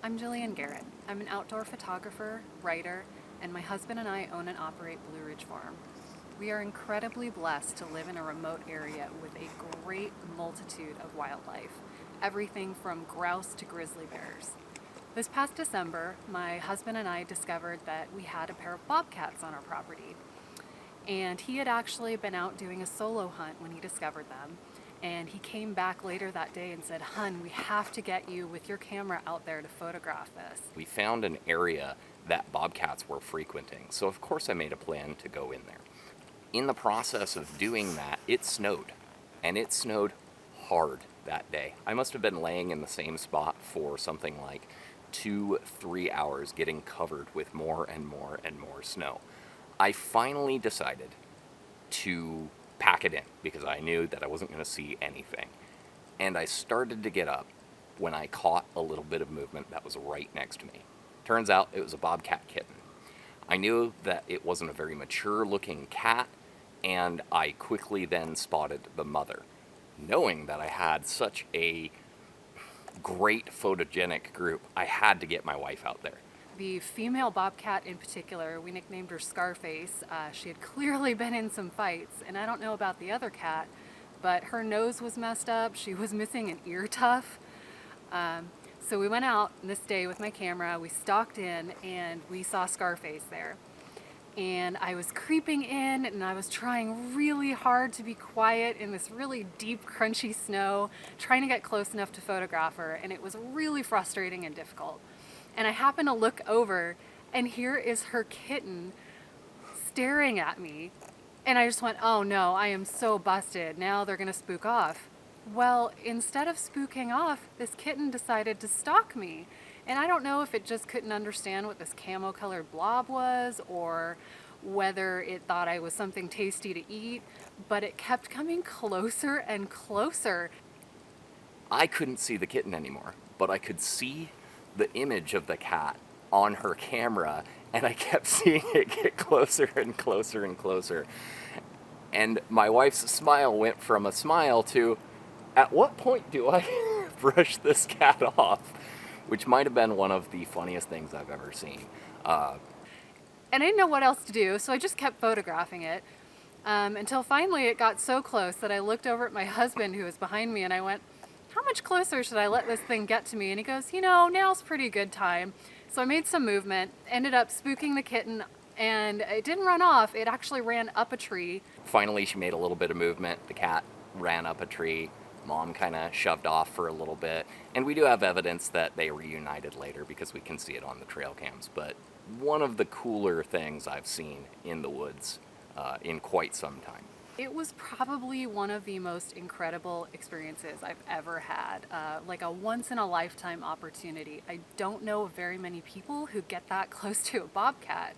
I'm Jillian Garrett. I'm an outdoor photographer, writer, and my husband and I own and operate Blue Ridge Farm. We are incredibly blessed to live in a remote area with a great multitude of wildlife, everything from grouse to grizzly bears. This past December, my husband and I discovered that we had a pair of bobcats on our property. And he had actually been out doing a solo hunt when he discovered them. And he came back later that day and said, "Hun, we have to get you with your camera out there to photograph this." We found an area that bobcats were frequenting, so of course I made a plan to go in there. In the process of doing that, it snowed, and it snowed hard that day. I must have been laying in the same spot for something like 2-3 hours, getting covered with more and more and more snow. I finally decided to pack it in because I knew that I wasn't going to see anything. And I started to get up when I caught a little bit of movement that was right next to me. Turns out it was a bobcat kitten. I knew that it wasn't a very mature looking cat, and I quickly then spotted the mother. Knowing that I had such a great photogenic group, I had to get my wife out there. The female bobcat in particular, we nicknamed her Scarface. She had clearly been in some fights, and I don't know about the other cat, but her nose was messed up. She was missing an ear tuft. So we went out this day with my camera, we stalked in, and we saw Scarface there. And I was creeping in, and I was trying really hard to be quiet in this really deep, crunchy snow, trying to get close enough to photograph her, and it was really frustrating and difficult. And I happened to look over, and here is her kitten staring at me. And I just went, "Oh no, I am so busted. Now they're gonna spook off." Well, instead of spooking off, this kitten decided to stalk me. And I don't know if it just couldn't understand what this camo colored blob was, or whether it thought I was something tasty to eat, but it kept coming closer and closer. I couldn't see the kitten anymore, but I could see the image of the cat on her camera, and I kept seeing it get closer and closer and closer. And my wife's smile went from a smile to, "At what point do I brush this cat off?" Which might have been one of the funniest things I've ever seen. And I didn't know what else to do, so I just kept photographing it until finally it got so close that I looked over at my husband, who was behind me, and I went, "How much closer should I let this thing get to me?" And he goes, "Now's a pretty good time." So I made some movement, ended up spooking the kitten, and it didn't run off. It actually ran up a tree. Finally, she made a little bit of movement. The cat ran up a tree. Mom kind of shoved off for a little bit. And we do have evidence that they reunited later because we can see it on the trail cams. But one of the cooler things I've seen in the woods in quite some time. It was probably one of the most incredible experiences I've ever had, like a once-in-a-lifetime opportunity. I don't know of very many people who get that close to a bobcat.